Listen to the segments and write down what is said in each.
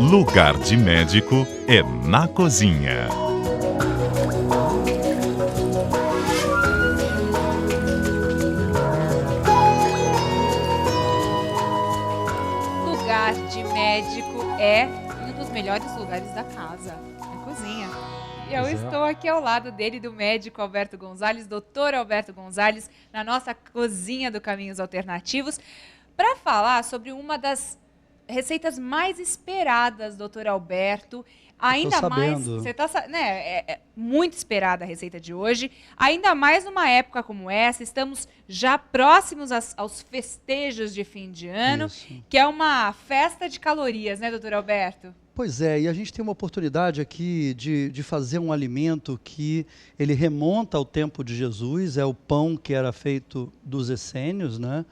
Lugar de Médico é na cozinha. Lugar de médico é um dos melhores lugares da casa, a cozinha. E eu estou aqui ao lado dele, do médico Alberto Gonzalez, doutor Alberto Gonzalez, na nossa cozinha do Caminhos Alternativos, para falar sobre uma das receitas mais esperadas, doutor Alberto. Ainda mais, você tá, né, é muito esperada a receita de hoje, ainda mais numa época como essa, estamos já próximos aos festejos de fim de ano, que é uma festa de calorias, né, doutor Alberto? Pois é, e a gente tem uma oportunidade aqui de fazer um alimento que ele remonta ao tempo de Jesus, é o pão que era feito dos essênios, né?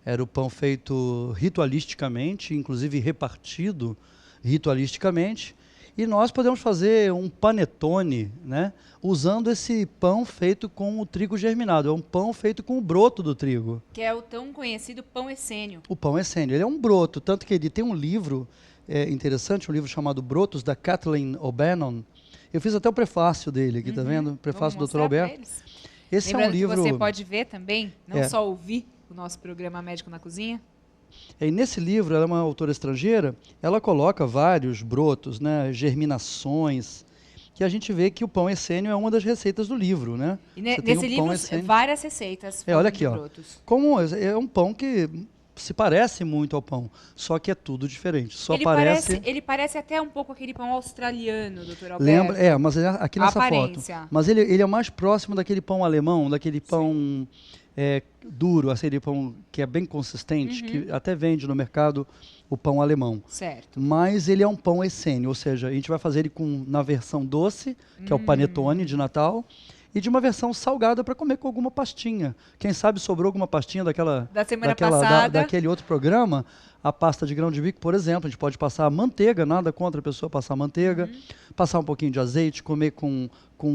Era o pão feito ritualisticamente, inclusive repartido ritualisticamente. E nós podemos fazer um panetone, né, usando esse pão feito com o trigo germinado. É um pão feito com o broto do trigo. Que é o tão conhecido pão essênio. O pão essênio. Ele é um broto, tanto que ele tem um livro interessante, um livro chamado Brotos, da Kathleen O'Bannon. Eu fiz até o prefácio dele aqui, tá vendo? Prefácio do Dr. Alberto. Esse Lembrando é um livro que você pode ver também, não só ouvir o nosso programa Médico na Cozinha. E nesse livro, ela é uma autora estrangeira, ela coloca vários brotos, né, germinações, que a gente vê que o pão essênio é uma das receitas do livro, né? E nesse livro, várias receitas olha aqui, brotos. Como é um pão que se parece muito ao pão, só que é tudo diferente. Ele parece até um pouco aquele pão australiano, doutor Alberto. Lembra, mas aqui nessa foto. Mas ele é mais próximo daquele pão alemão, daquele pão duro, aquele pão que é bem consistente, que até vende no mercado o pão alemão. Certo. Mas ele é um pão essênio, ou seja, a gente vai fazer ele na versão doce, que é o panetone de Natal, e de uma versão salgada para comer com alguma pastinha. Quem sabe sobrou alguma pastinha da semana passada. Daquele outro programa, a pasta de grão de bico, por exemplo. A gente pode passar manteiga, nada contra a pessoa passar manteiga, passar um pouquinho de azeite, comer com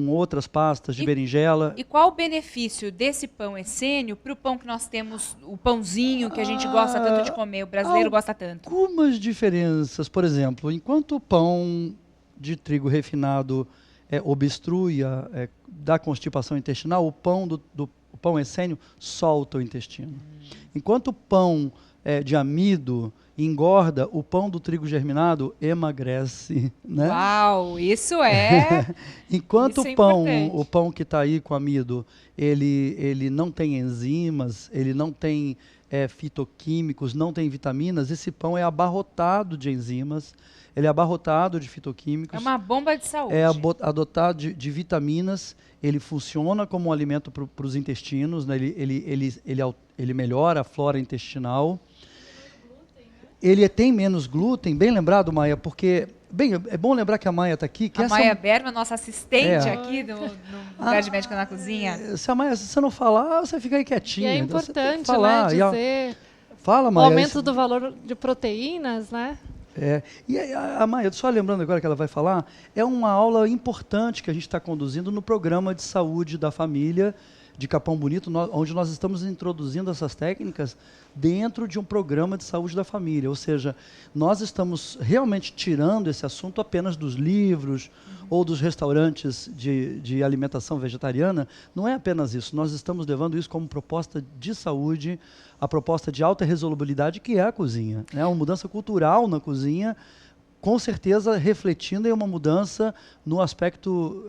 outras pastas de berinjela. E qual o benefício desse pão essênio para o pão que nós temos, o pãozinho que a gente gosta tanto de comer, o brasileiro gosta tanto? Algumas diferenças. Por exemplo, enquanto o pão de trigo refinado obstrui, dá constipação intestinal, o pão essênio solta o intestino. Enquanto o pão de amido engorda, o pão do trigo germinado emagrece. Né? Uau, isso é... Enquanto o pão que está aí com amido, ele não tem enzimas, ele não tem fitoquímicos, não tem vitaminas, esse pão é abarrotado de enzimas, ele é abarrotado de fitoquímicos. É uma bomba de saúde. É adotado de vitaminas, ele funciona como um alimento para os intestinos, né? Ele melhora a flora intestinal. Ele tem menos glúten, bem lembrado, Maia, porque... Bem, é bom lembrar que a Maia está aqui. Que a Maia Berma, nossa assistente aqui no Lugar de Médico na Cozinha. Se você não falar, você fica aí quietinha. E é importante, então, falar, né, dizer fala, Maia, o aumento do valor de proteínas, né? E a Maia, só lembrando agora que ela vai falar, é uma aula importante que a gente está conduzindo no programa de saúde da família de Capão Bonito, onde nós estamos introduzindo essas técnicas dentro de um programa de saúde da família. Ou seja, nós estamos realmente tirando esse assunto apenas dos livros ou dos restaurantes de alimentação vegetariana. Não é apenas isso, nós estamos levando isso como proposta de saúde, a proposta de alta resolubilidade que é a cozinha. Né? Uma mudança cultural na cozinha, com certeza refletindo em uma mudança no aspecto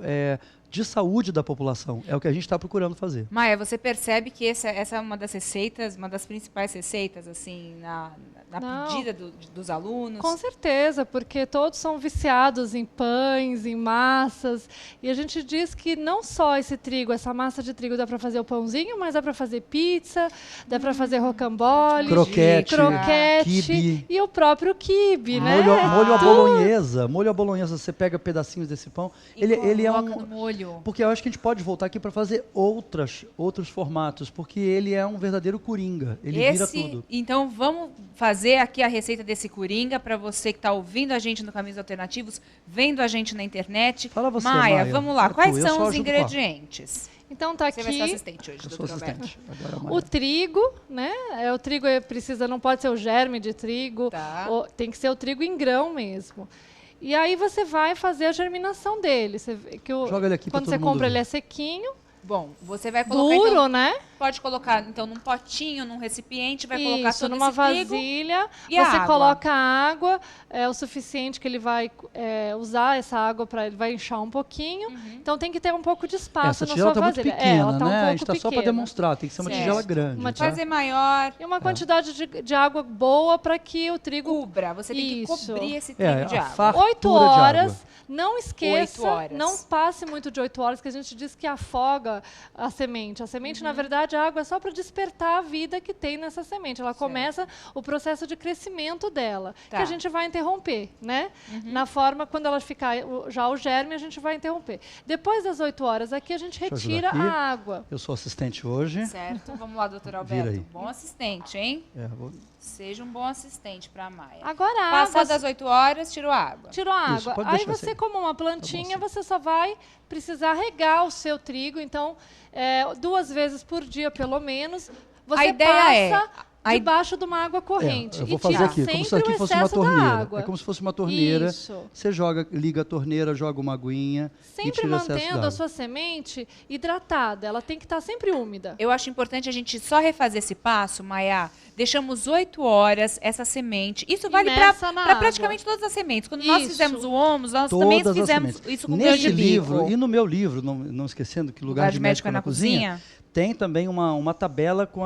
de saúde da população. É o que a gente está procurando fazer. Maia, você percebe que essa é uma das receitas, uma das principais receitas, assim, na pedida dos alunos? Com certeza, porque todos são viciados em pães, em massas, e a gente diz que não só esse trigo, essa massa de trigo dá para fazer o pãozinho, mas dá para fazer pizza, dá para fazer rocambole, croquete, quibe, e o próprio quibe, né? Molho à bolonhesa, você pega pedacinhos desse pão, ele é um molho. milho. Porque eu acho que a gente pode voltar aqui para fazer outros formatos, porque ele é um verdadeiro coringa. Ele vira tudo. Então vamos fazer aqui a receita desse coringa para você que está ouvindo a gente no Caminhos Alternativos, vendo a gente na internet. Fala você, Maia, Maia. vamos lá. É Quais tu, eu são só os ajudo ingredientes? Então tá Você vai ser aqui assistente hoje, Eu sou doutor Alberto. assistente. Agora, Maia. o trigo, né? O trigo não pode ser o germe de trigo, Tá. tem que ser o trigo em grão mesmo. E aí você vai fazer a germinação dele. Você vê que Joga ele aqui pra quando todo você mundo compra, ver. ele é sequinho, Bom, você vai colocar duro, então, né? pode colocar então num potinho, num recipiente, vai colocar Isso, todo numa esse trigo. vasilha, e a você água? coloca água, é o suficiente que ele vai usar essa água para ele vai inchar um pouquinho. Então tem que ter um pouco de espaço Essa na tigela sua está muito vasilha. pequena, ela tá né? um A pouco gente está só para pequena. demonstrar, tem que ser uma Certo. tigela grande. Uma tá? Fazer maior, E uma quantidade de água boa para que o trigo cubra. Você tem que Isso. cobrir esse trigo de a água. fartura 8 de horas. água. Não esqueça, 8 horas. não passe muito de 8 horas, que a gente diz que afoga a semente. A semente, na verdade, a água é só para despertar a vida que tem nessa semente. Ela começa o processo de crescimento dela, Tá. que a gente vai interromper, né? Na forma, quando ela ficar já o germe, a gente vai interromper. Depois das 8 horas, aqui a gente eu ajudar retira aqui. a água. Eu sou assistente hoje. Certo? Vamos lá, doutor Vira Alberto. aí. Bom assistente, hein? Vou... Seja um bom assistente para a Maia. Agora a água... Passadas as 8 horas, tirou a água. Tirou a Isso, água. pode Aí deixar você, assim. como uma plantinha, Tá bom, você só vai precisar regar o seu trigo. Então, 2 vezes por dia, pelo menos, você A ideia passa a debaixo de uma água corrente. eu vou e fazer tira aqui, como se sempre aqui o fosse uma excesso da torneira. água. É como se fosse uma torneira. Isso. Você liga a torneira, joga uma aguinha e Sempre tira o excesso mantendo d'água. a sua semente hidratada. Ela tem que estar sempre úmida. Eu acho importante a gente só refazer esse passo, Maia. Deixamos 8 horas essa semente. Isso vale nessa na para água. praticamente todas as sementes. Quando nós Isso. fizemos o homus, nós Todas também as fizemos sementes. isso com grão Neste de bico. livro, e no meu livro, não esquecendo que Lugar de Médico é na Cozinha, tem também uma tabela com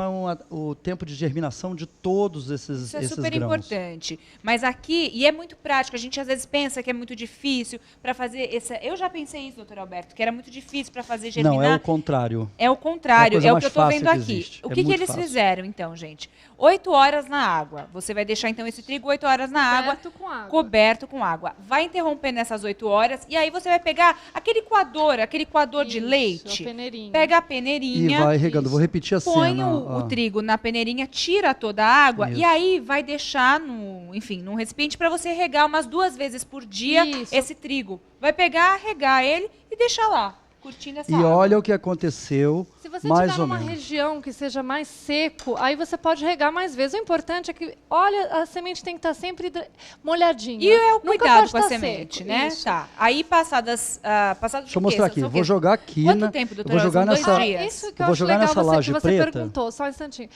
o tempo de germinação de todos esses Isso é esses super grãos. importante. Mas aqui, e é muito prático, a gente às vezes pensa que é muito difícil para fazer essa. Eu já pensei isso, doutor Alberto, que era muito difícil para fazer germinar. Não, é o contrário. É o contrário, É a coisa é o mais que eu estou fácil vendo que aqui. existe. O É que muito eles fácil. fizeram, então, gente? 8 horas na água. Você vai deixar, então, esse trigo 8 horas na água, Coberto com água. coberto com água. Vai interromper nessas 8 horas, e aí você vai pegar aquele coador de Isso, leite. a peneirinha. Pega a E peneirinha, vai regando. Vou repetir a põe cena. o ó. trigo na peneirinha, tira toda a água, Isso. e aí vai deixar num recipiente para você regar umas 2 vezes por dia Isso. esse trigo. Vai pegar, regar ele e deixar lá, curtindo essa E água. olha o que aconteceu, Se você mais estiver ou numa menos. região que seja mais seco, aí você pode regar mais vezes. O importante é que, olha, a semente tem que estar sempre molhadinha. E é o Nunca cuidado pode com a estar semente, seco. né? Isso. Tá. Aí passados Deixa eu mostrar aqui. São o Vou quê? jogar aqui. Quanto tempo, eu vou doutora? jogar São 2 nessa. dias. Isso que Eu eu vou acho jogar legal nessa laje que você preta. perguntou, só um instantinho.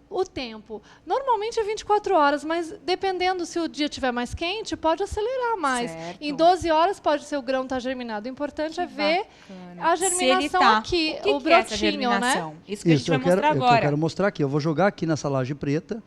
O tempo. Normalmente é 24 horas, mas dependendo se o dia estiver mais quente, pode acelerar mais. Certo. Em 12 horas pode ser o grão estar germinado. O importante é ver Bacana. a Se ele germinação tá. aqui, O que é essa brotinho, né? germinação? Isso que a gente Isso, vai eu quero, mostrar eu agora. quero mostrar aqui. Eu vou jogar aqui nessa laje preta.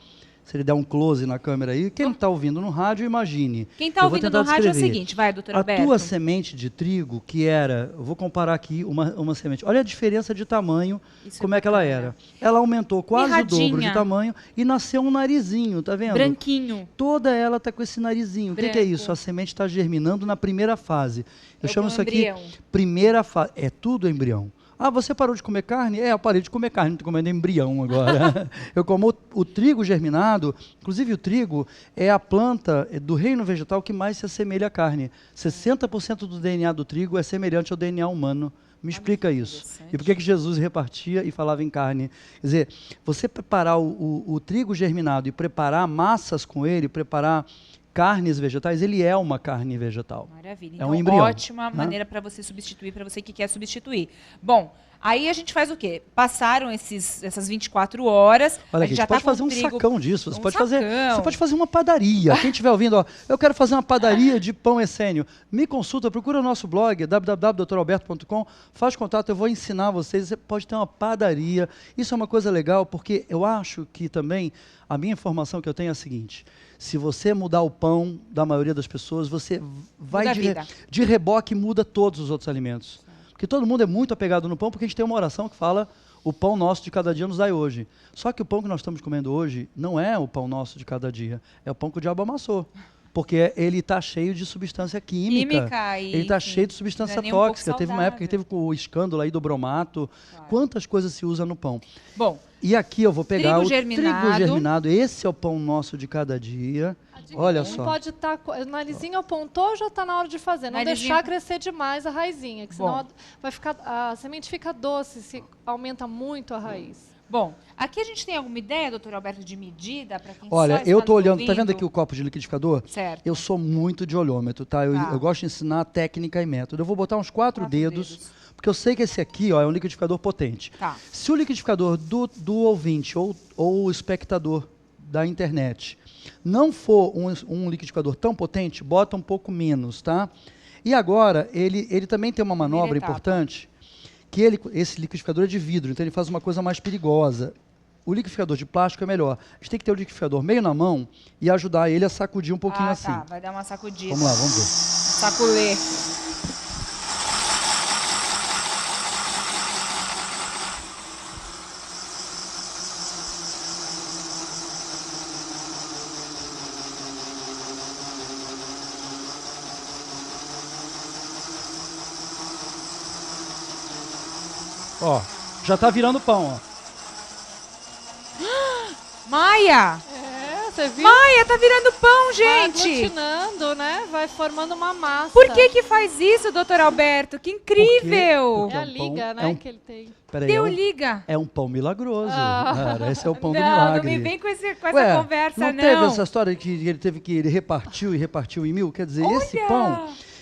Se ele der um close na câmera aí, quem está ouvindo no rádio, imagine. Quem está Eu vou ouvindo tentar no rádio é o descrever. seguinte, vai, doutor A Alberto. tua semente de trigo, que era, eu vou comparar aqui uma semente. Olha a diferença de tamanho, Isso como é que ela bacana. era. Ela aumentou quase o dobro Mirradinha. de tamanho e nasceu um narizinho, tá vendo? Branquinho. Toda ela está com esse narizinho. O que é Branco. isso? A semente está germinando na primeira fase. Eu É o chamo isso aqui embrião. primeira fase. É tudo embrião. Ah, você parou de comer carne? É, eu parei de comer carne, não estou comendo embrião agora. Eu como o trigo germinado, inclusive o trigo é a planta do reino vegetal que mais se assemelha à carne. 60% do DNA do trigo é semelhante ao DNA humano. Me explica isso. interessante. E por que que Jesus repartia e falava em carne? Quer dizer, você preparar o trigo germinado e preparar massas com ele, preparar carnes vegetais, ele é uma carne vegetal. Maravilha. É Então, um embrião, ótima né? maneira para você substituir, para você que quer substituir. Bom, aí a gente faz o quê? Passaram essas 24 horas. Olha a aqui, gente você já pode tá fazer com um o trigo. sacão disso. Você Um pode sacão. fazer uma padaria. Quem estiver ouvindo, ó, eu quero fazer uma padaria de pão essênio. Me consulta, procura o nosso blog, www.doutoralberto.com, faz contato, eu vou ensinar vocês. Você pode ter uma padaria. Isso é uma coisa legal, porque eu acho que também a minha informação que eu tenho é a seguinte: se você mudar o pão da maioria das pessoas, você vai Muda a vida. de reboque muda todos os outros alimentos. Porque todo mundo é muito apegado no pão, porque a gente tem uma oração que fala: o pão nosso de cada dia nos dai hoje. Só que o pão que nós estamos comendo hoje não é o pão nosso de cada dia, é o pão que o diabo amassou. porque ele está cheio de substância química. E, Ele está enfim, cheio de substância não é nem um pouco tóxica. Teve uma época que teve o escândalo aí do bromato. Claro. Quantas coisas se usa no pão? Bom, E aqui eu vou pegar trigo o germinado. trigo germinado. Esse é o pão nosso de cada dia. Olha só. Pode estar. O narizinho apontou, já está na hora de fazer. Não Narizinho- deixar crescer demais a raizinha, que senão Bom. vai ficar, a semente fica doce se aumenta muito a raiz. Bom, aqui a gente tem alguma ideia, doutor Alberto, de medida para quem Olha, só está eu tô nos olhando, tá ouvindo? vendo aqui o copo de liquidificador? Certo. Eu sou muito de olhômetro, tá? Tá. Eu gosto de ensinar técnica e método. Eu vou botar uns 4 dedos, porque eu sei que esse aqui, ó, é um liquidificador potente. Tá. Se o liquidificador do ouvinte ou o espectador da internet não for um liquidificador tão potente, bota um pouco menos, tá? E agora, ele também tem uma manobra Primeira etapa. importante, que esse liquidificador é de vidro, então ele faz uma coisa mais perigosa. O liquidificador de plástico é melhor. A gente tem que ter o liquidificador meio na mão e ajudar ele a sacudir um pouquinho assim. Tá, vai dar uma sacudida. Vamos lá, vamos ver. Saculê. Ó, já tá virando pão, ó. Maia! É, você viu? Maia, tá virando pão, Vai gente! aglutinando, né? Vai formando uma massa. Por que faz isso, doutor Alberto? Que incrível! Porque É a é um pão, liga, né, é um- que ele tem. Peraí, Deu liga. é um pão milagroso. Ah. Cara, esse é o pão do Não, milagre. não me vem com, com essa Ué, conversa, não teve essa história que ele repartiu e repartiu em 1000? Quer dizer,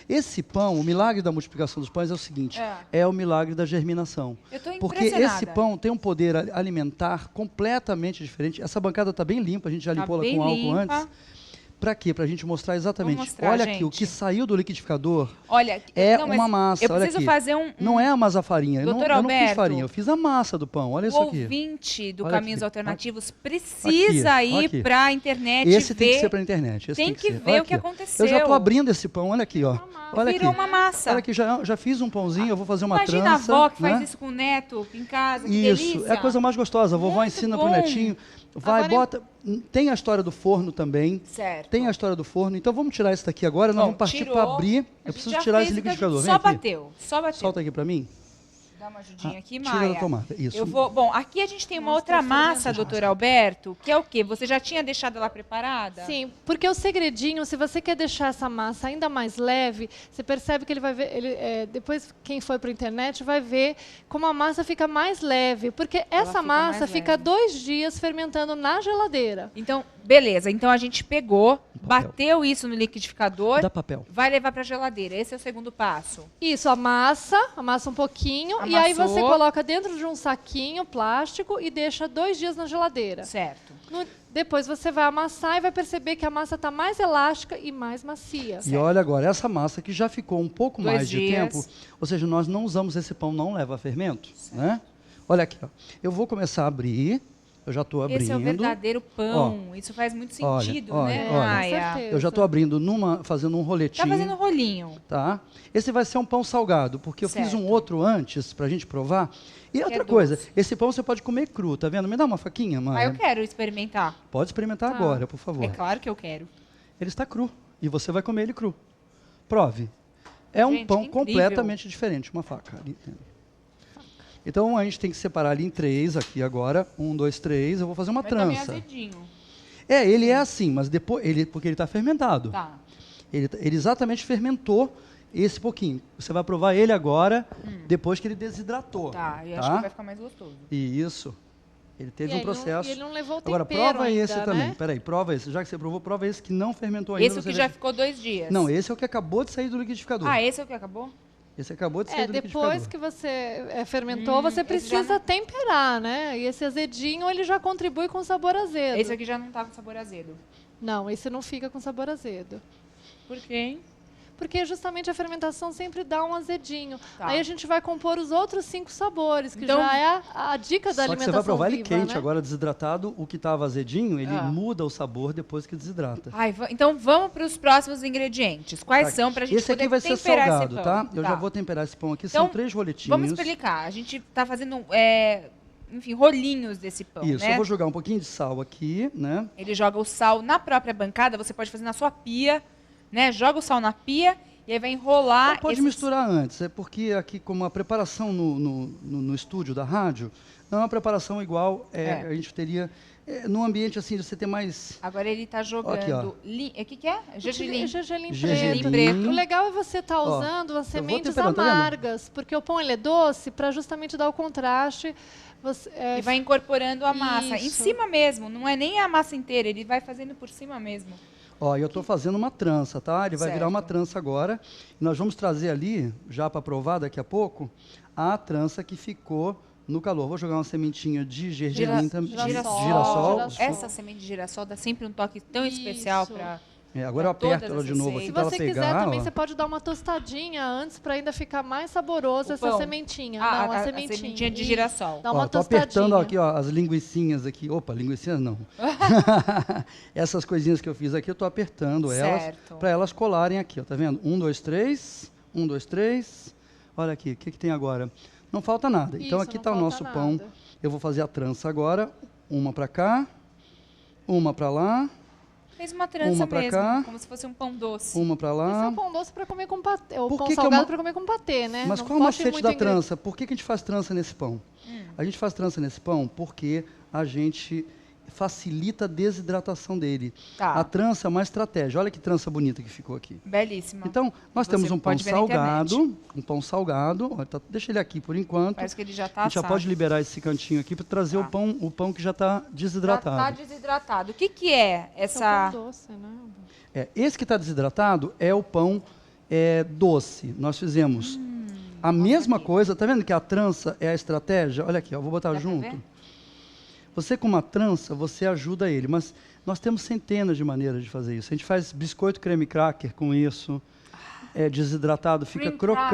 esse pão, o milagre da multiplicação dos pães é o seguinte, é o milagre da germinação. Eu tô Porque impressionada. esse pão tem um poder alimentar completamente diferente. Essa bancada está bem limpa, a gente já Tá limpou ela bem com álcool limpa. antes. Para quê? Para a gente mostrar exatamente. Vamos mostrar, Olha aqui, o gente. que saiu do liquidificador Olha, é não, mas uma massa. eu olha preciso aqui. fazer um... Não é a massa farinha. Eu não Doutor fiz Alberto, farinha, eu fiz a massa do pão. Olha O isso aqui. ouvinte do Olha Caminhos aqui. Alternativos precisa Aqui, ir aqui. para a internet Esse ver. tem que ser para a internet. Esse Tem que ser. ver Olha o que aqui, ó. aconteceu. Eu já estou abrindo esse pão, olha aqui, ó. Olha Virou aqui. uma massa. Olha aqui, já fiz um pãozinho, eu vou fazer uma Imagina trança. a avó que né? faz isso com o neto em casa, que Isso, delícia. é a coisa mais gostosa. A vovó Muito ensina bom. pro netinho. Vai, Agora bota. Tem a história do forno também. Certo. Tem a história do forno. Então vamos tirar isso daqui agora. Nós Bom, vamos partir tirou. para abrir. A Eu gente preciso já tirar fez esse o que a gente liquidificador. Vem Só aqui. bateu, só bateu. Solta aqui para mim. Dá uma ajudinha aqui, Tira Maia. da tomada. Isso. Eu vou. Bom, aqui a gente tem uma outra massa, doutor Alberto, que é o quê? Você já tinha deixado ela preparada? Sim, porque o segredinho, se você quer deixar essa massa ainda mais leve, você percebe que ele vai ver, depois quem for para a internet vai ver como a massa fica mais leve, porque essa fica massa mais fica leve. 2 dias fermentando na geladeira. Então, beleza. Então a gente pegou, bateu isso no liquidificador, Dá papel. vai levar para a geladeira. Esse é o segundo passo. Isso, amassa um pouquinho, e aí Amassou. você coloca dentro de um saquinho plástico e deixa 2 dias na geladeira. Certo. Depois você vai amassar e vai perceber que a massa está mais elástica e mais macia. E olha agora, essa massa que já ficou um pouco 2 mais de dias. tempo, ou seja, nós não usamos esse pão, não leva fermento, né? Olha aqui, ó. Eu vou começar a abrir, eu já estou abrindo. Esse é o verdadeiro pão. Isso faz muito olha, sentido, olha, né, olha. Maia? Com Eu já estou abrindo fazendo um roletinho. Tá fazendo rolinho. Tá? Esse vai ser um pão salgado, porque eu fiz um Certo. outro antes pra gente provar. E outra é coisa, doce. esse pão você pode comer cru, tá vendo? Me dá uma faquinha, mãe. Ah, eu quero experimentar. Pode experimentar agora, por favor. É claro que eu quero. Ele está cru e você vai comer ele cru. Prove. É um Gente, pão que incrível. completamente diferente, uma faca ali. Então a gente tem que separar ali em 3 aqui agora. 1, 2, 3. Eu vou fazer uma Mas tá meio trança. azedinho. Ele é assim, mas depois porque ele está fermentado. Tá. Ele exatamente fermentou esse pouquinho. Você vai provar ele agora, depois que ele desidratou. Tá, e acho que vai ficar mais gostoso. Isso. Ele teve um processo. E ele não levou Agora, tempero prova ainda, esse né? também. Peraí, prova esse. Já que você provou, prova esse que não fermentou ainda. Esse é o você que vê já se- ficou 2 dias. Não, esse é o que acabou de sair do liquidificador. Ah, esse é o que acabou? Esse acabou de sair do liquidificador. Depois que você fermentou, você esse precisa já não- temperar, né? E esse azedinho, ele já contribui com sabor azedo. Esse aqui já não tá com sabor azedo. Não, esse não fica com sabor azedo. Por quê, hein? Porque justamente a fermentação sempre dá um azedinho. Tá. Aí a gente vai compor os outros 5 sabores, que Então- já é a dica da Só que alimentação você vai provar ele viva, quente, né? agora desidratado, o que estava azedinho, ele Ah. muda o sabor depois que desidrata. Ai, então vamos para os próximos ingredientes. Quais Tá. são para a gente Esse aqui poder vai ser temperar salgado, esse tá? pão? Eu já vou temperar esse pão aqui, Então, são 3 roletinhos. Vamos explicar. A gente está fazendo enfim, rolinhos desse pão, Isso, né? eu vou jogar um pouquinho de sal aqui, né? Ele joga o sal na própria bancada, você pode fazer na sua pia, né? Joga o sal na pia e aí vai enrolar. Não pode misturar antes, é porque aqui, como a preparação no estúdio da rádio, não é uma preparação igual a gente teria num ambiente assim, de você ter mais... Agora ele está jogando... Aqui, ó. O que é? Gergelim. Gergelim Gergelim. preto. O legal é você estar Ó, usando as eu vou sementes temperando, tá vendo? amargas, porque o pão ele é doce para justamente dar o contraste. E vai incorporando a massa. Em Isso. cima mesmo, não é nem a massa inteira, ele vai fazendo por cima mesmo. Ó, eu estou fazendo uma trança, tá? Ele vai virar uma Certo. trança agora. E nós vamos trazer ali, já para provar daqui a pouco, a trança que ficou no calor. Vou jogar uma sementinha de gergelim também. Girassol. Essa semente de girassol dá sempre um toque tão especial Isso. para... Agora eu Pra todas aperto ela de essas novo receitas. aqui Se para ela você pegar. quiser também, ó. você pode dar uma tostadinha antes para ainda ficar mais saboroso O essa pão. sementinha. Ah, Não, a sementinha. sementinha de Isso. girassol. Dá uma Ó, tô tostadinha. apertando aqui, ó, as linguicinhas aqui. Opa, linguicinhas não. Essas coisinhas que eu fiz aqui, eu tô apertando elas Certo. para elas colarem aqui, ó. Tá vendo? 1, 2, 3. 1, 2, 3. Olha aqui, o que tem agora? Não falta nada. Então Isso, aqui não está o falta nosso nada. pão. Eu vou fazer a trança agora. Uma para cá, uma para lá, Fez uma trança Uma pra mesmo, cá. como se fosse um pão doce. uma para Esse é lá. o pão doce para comer com patê. O Por pão que que é salgado uma- para comer com patê, né? Mas Não qual é o pode macete muito da ingrediente. trança? Por que a gente faz trança nesse pão? A gente faz trança nesse pão porque a gente facilita a desidratação dele. Tá. A trança é uma estratégia. Olha que trança bonita que ficou aqui. Belíssima. Então, nós Você temos um pão pode ver na internet. salgado. Um pão salgado. Ó, deixa ele aqui por enquanto. Parece que ele já está A gente já pode liberar esse cantinho aqui para trazer Tá. o pão que já está Já desidratado. está desidratado. O que, que é Esse é essa... o pão doce, né? Esse que está desidratado é o pão doce. Nós fizemos a mesma coisa. Tá vendo que a trança é a estratégia? Olha aqui, ó, vou botar Dá pra junto. ver? Você com uma trança, você ajuda ele, mas nós temos centenas de maneiras de fazer isso. A gente faz biscoito creme cracker com isso, desidratado, fica Cream crocante.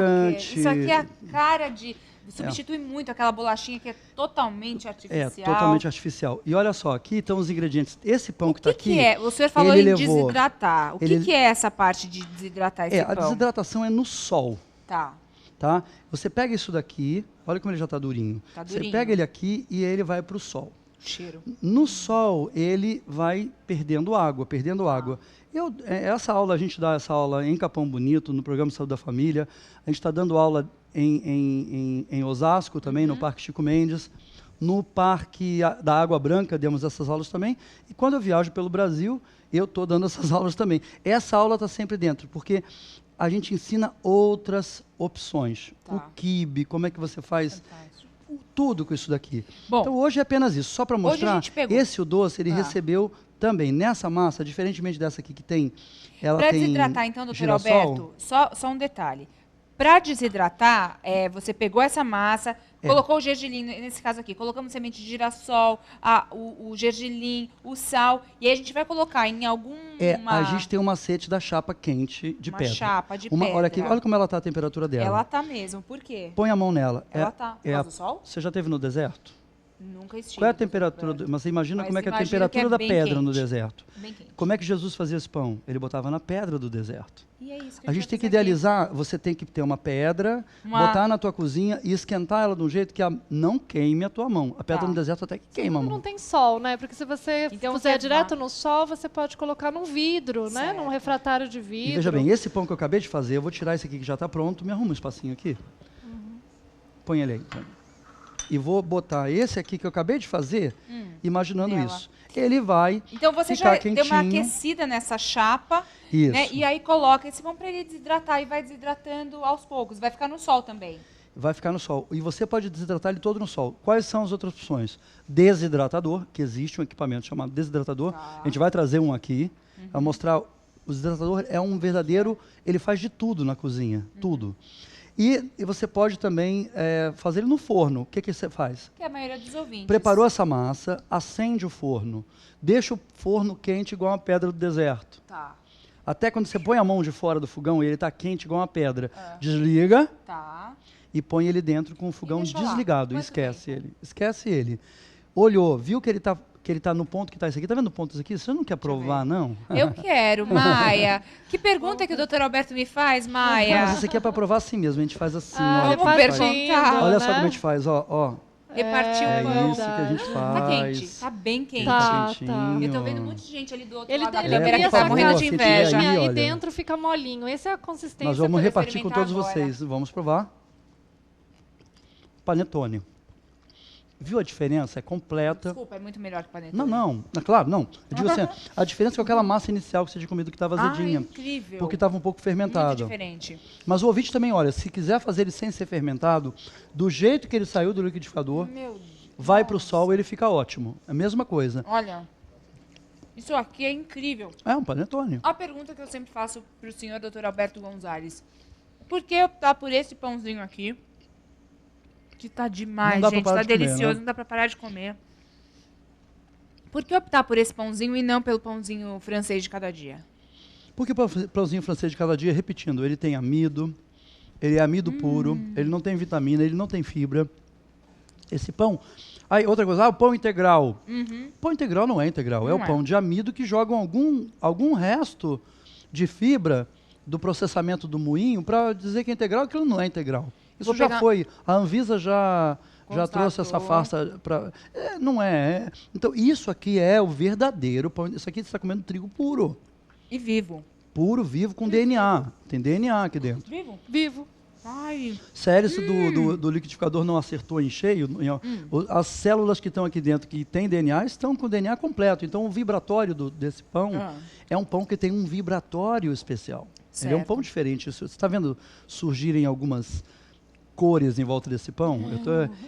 cracker. Isso aqui é a cara de... Substitui muito aquela bolachinha que é totalmente artificial. Totalmente artificial. E olha só, aqui estão os ingredientes. Esse pão que está O aqui... que é? O senhor falou ele em levou- desidratar. O que, ele- que é essa parte de desidratar esse a pão? desidratação é no sol. Tá. Tá? Você pega isso daqui, olha como ele já está durinho. Tá Você durinho. pega ele aqui e ele vai para o sol. Cheiro. No sol, ele vai perdendo água, perdendo água. Essa aula, a gente dá essa aula em Capão Bonito, no programa Saúde da Família. A gente está dando aula em Osasco também, no Parque Chico Mendes. No Parque da Água Branca, demos essas aulas também. E quando eu viajo pelo Brasil, eu estou dando essas aulas também. Essa aula está sempre dentro, porque a gente ensina outras opções. Tá. O quibe, como é que você faz Fantástico. tudo com isso daqui. Bom, Então hoje é apenas isso, só para hoje a mostrar. gente pegou. Esse o doce ele Ah. recebeu também nessa massa, diferentemente dessa aqui que tem. Ela Para tem desidratar, então, doutor girassol. Alberto, só um detalhe. Para desidratar, você pegou essa massa, colocou o gergelim, nesse caso aqui, colocamos semente de girassol, o gergelim, o sal, e aí a gente vai colocar em alguma... A gente tem um macete da chapa quente de uma pedra. chapa de pedra. Olha aqui, olha como ela está a temperatura dela. Ela tá mesmo, por quê? Põe a mão nela. Ela tá. Por causa do sol? Você já esteve no deserto? Nunca estive. Qual é a doutor temperatura? Alberto. Mas você imagina Mas como é que é a imagino temperatura que é da bem pedra no quente. deserto. Bem quente. Como é que Jesus fazia esse pão? Ele botava na pedra do deserto. E é isso que A vai gente tem que fazer aqui. idealizar, você tem que ter uma pedra, botar na tua cozinha e esquentar ela de um jeito que não queime a tua mão. A pedra Tá. no deserto até que queima a Não mão. tem sol, né? Porque se você Então, puser você direto no sol, você pode colocar num vidro, né? Certo. Num refratário de vidro. E veja bem, esse pão que eu acabei de fazer, eu vou tirar esse aqui que já está pronto, me arruma um espacinho aqui. Põe ele aí. Então. E vou botar esse aqui que eu acabei de fazer, imaginando Nela. isso. Ele vai Então você ficar já deu uma quentinho. aquecida nessa chapa, Isso. né? E aí coloca esse pão para ele desidratar e vai desidratando aos poucos. Vai ficar no sol também. Vai ficar no sol. E você pode desidratar ele todo no sol. Quais são as outras opções? Desidratador, que existe um equipamento chamado desidratador. Tá. A gente vai trazer um aqui, para mostrar. O desidratador é um verdadeiro... Ele faz de tudo na cozinha, tudo. E você pode também fazer ele no forno. O que, que você faz? Que é a maioria dos ouvintes. Preparou essa massa, acende o forno. Deixa o forno quente igual uma pedra do deserto. Tá, Até quando você põe a mão de fora do fogão e ele está quente igual uma pedra. Desliga tá. e põe ele dentro com o fogão deixa lá. desligado. Quanto Esquece tempo? ele. Esquece ele. Olhou, viu que ele tá no ponto que está isso aqui. Tá vendo pontos aqui? Você não quer provar, não? Eu quero, Maia. Que pergunta que o doutor Alberto me faz, Maia? Mas isso aqui é para provar assim mesmo. A gente faz assim. Ah, olha, vamos como faz. perguntar. Olha só né? como a gente faz. Ó. repartir o pão. É isso que a gente faz. Tá quente, tá bem quente. Tá, quentinho. Eu tô vendo um monte de gente ali do outro Ele, lado da ele câmera cria que tá essa morrendo de casquinha inveja. aí, e olha. dentro fica molinho. Essa é a consistência. Nós vamos poder repartir com experimentar todos agora. vocês. Vamos provar. Panetone. Viu a diferença? É completa. Desculpa, é muito melhor que panetone. Não. Claro, não. Eu digo assim, a diferença é aquela massa inicial que você tinha comido que estava azedinha. Incrível. Porque estava um pouco Muito fermentado. diferente. Mas o ouvinte também, olha, se quiser fazer ele sem ser fermentado, do jeito que ele saiu do liquidificador, Meu Deus. vai para o sol, ele fica ótimo. É a mesma coisa. Olha, isso aqui é incrível. É um panetone. A pergunta que eu sempre faço pro senhor Dr. Alberto Gonzalez. Por que optar por esse pãozinho aqui? Que tá demais, Não dá pra gente. parar Tá de comer, delicioso, né? não dá pra parar de comer. Por que optar por esse pãozinho e não pelo pãozinho francês de cada dia? Porque o pãozinho francês de cada dia, repetindo, ele tem amido, ele é amido puro, ele não tem vitamina, ele não tem fibra. Esse pão... Aí, outra coisa, o pão integral. Pão integral não é integral, é Não o é. pão de amido que jogam algum resto de fibra do processamento do moinho para dizer que é integral, aquilo não é integral. Isso Vou já pegar- foi. A Anvisa já trouxe essa Constatou. farsa para... não é. Então, isso aqui é o verdadeiro pão. Isso aqui você está comendo trigo puro. E vivo. Puro, vivo, com DNA. Tem DNA aqui dentro. Vivo? Vivo. Ai, Se a hélice do liquidificador não acertou em cheio, as células que estão aqui dentro, que têm DNA, estão com o DNA completo. Então, o vibratório desse pão é um pão que tem um vibratório especial. Ele é um Certo. pão diferente. Você está vendo surgirem algumas cores em volta desse pão?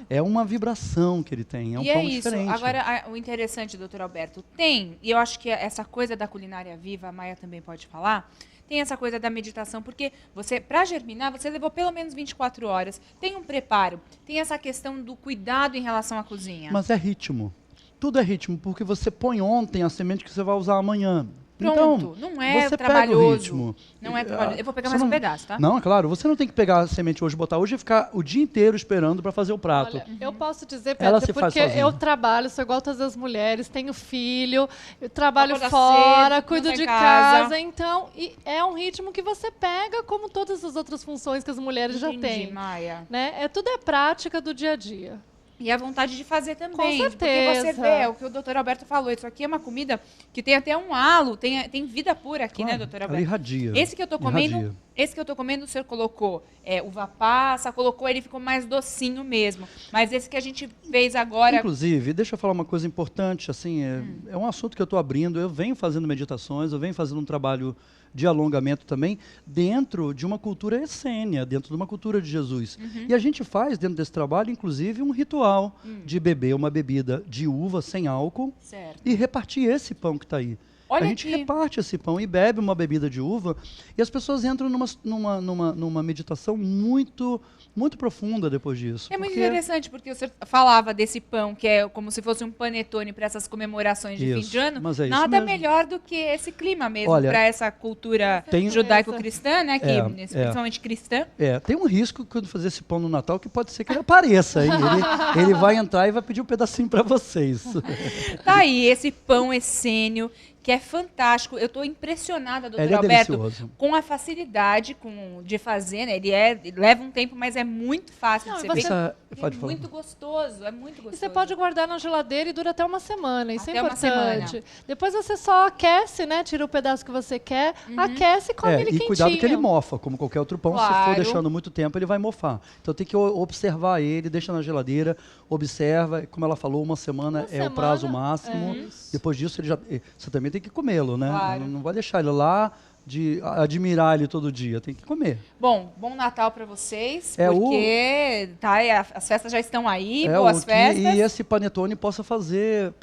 É uma vibração que ele tem. É um e pão é isso. diferente. Agora, o interessante, doutor Alberto, tem, e eu acho que essa coisa da culinária viva, a Maia também pode falar, tem essa coisa da meditação, porque você, para germinar, você levou pelo menos 24 horas. Tem um preparo, tem essa questão do cuidado em relação à cozinha. Mas é ritmo. Tudo é ritmo, porque você põe ontem a semente que você vai usar amanhã. Pronto, Então, não é você trabalhoso. pega o ritmo. Não é trabalhoso. Eu vou pegar Você mais um não- pedaço, tá? Não, é claro. Você não tem que pegar a semente hoje, botar hoje e ficar o dia inteiro esperando para fazer o prato. Olha, eu posso dizer, Ela Petra, se faz porque sozinha. eu trabalho, sou igual todas as mulheres, tenho filho, eu trabalho Acorda fora, cedo, cuido limpa de em casa. casa, então é um ritmo que você pega como todas as outras funções que as mulheres já Entendi, têm. Maia. Né? Tudo é prática do dia a dia. E a vontade de fazer também. Com Porque você certeza. vê, é o que o doutor Alberto falou, isso aqui é uma comida que tem até um halo, tem vida pura aqui, né, doutor Ela Alberto? irradia. Esse que eu tô comendo, Irradia. o senhor colocou uva passa, colocou, ele ficou mais docinho mesmo. Mas esse que a gente fez agora, Inclusive, deixa eu falar uma coisa importante, assim, é um assunto que eu estou abrindo, eu venho fazendo meditações, eu venho fazendo um trabalho de alongamento também, dentro de uma cultura essênia, dentro de uma cultura de Jesus. E a gente faz, dentro desse trabalho, inclusive, um ritual de beber uma bebida de uva sem álcool certo. e repartir esse pão que está aí. Olha a gente aqui. reparte esse pão e bebe uma bebida de uva e as pessoas entram numa meditação muito, muito profunda depois disso. É muito porque- interessante, porque o senhor falava desse pão, que é como se fosse um panetone para essas comemorações de fim Isso, de ano. mas é isso Nada mesmo. melhor do que esse clima mesmo, Olha, para essa cultura tem- judaico-cristã, né? Que, principalmente cristã. Tem um risco quando fazer esse pão no Natal que pode ser que ele apareça. Hein? Ele vai entrar e vai pedir um pedacinho para vocês. Tá aí, esse pão essênio, que é fantástico. Eu estou impressionada, doutor Ele é Alberto, delicioso. com a facilidade de fazer, né? Ele leva um tempo, mas é muito fácil Não, de e ser você- feito. Essa- É pode falar. muito gostoso, é muito gostoso. E você pode guardar na geladeira e dura até uma semana. Isso Até é uma importante. semana. Depois você só aquece, né? Tira o pedaço que você quer, aquece e come ele E quentinho. cuidado que ele mofa, como qualquer outro pão. Se Claro. for deixando muito tempo, ele vai mofar. Então tem que observar ele, deixa na geladeira, observa. Como ela falou, uma semana Uma é o prazo semana, máximo. é. Depois disso, você também tem que comê-lo, né? Claro. Não vai deixar ele lá de admirar ele todo dia. Tem que comer. Bom Natal para vocês, É porque as festas já estão aí, É, boas festas. E esse panetone possa fazer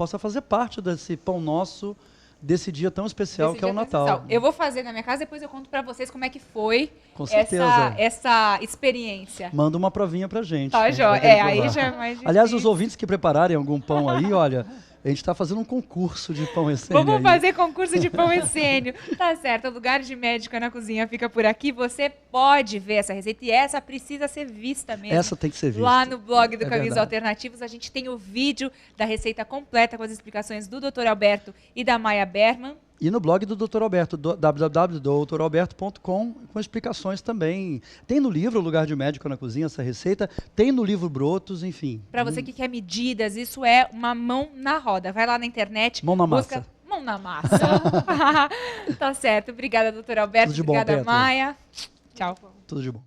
parte desse pão nosso, desse dia tão especial Desse que é o dia Natal. especial. Eu vou fazer na minha casa, depois eu conto para vocês como é que foi Com certeza. essa experiência. Manda uma provinha pra gente. Tá, a gente Jó? vai querer Aí provar. já é mais difícil. Aliás, os ouvintes que prepararem algum pão aí, olha, a gente está fazendo um concurso de pão essênio Vamos aí. fazer concurso de pão essênio. Tá certo, o Lugar de Médica na Cozinha fica por aqui. Você pode ver essa receita e essa precisa ser vista mesmo. Essa tem que ser vista. Lá no blog do É Caminhos verdade. Alternativos, a gente tem o vídeo da receita completa com as explicações do Dr. Alberto e da Maia Berman. E no blog do Dr. Alberto, www.doutoralberto.com, com explicações também. Tem no livro O Lugar de Médico na Cozinha, essa receita. Tem no livro Brotos, enfim. Para você que quer medidas, isso é uma mão na roda. Vai lá na internet. Mão na busca... massa. Mão na massa. Tá certo. Obrigada, doutor Alberto. Tudo de bom, Obrigada, Petro. Maia. Tchau. Tudo de bom.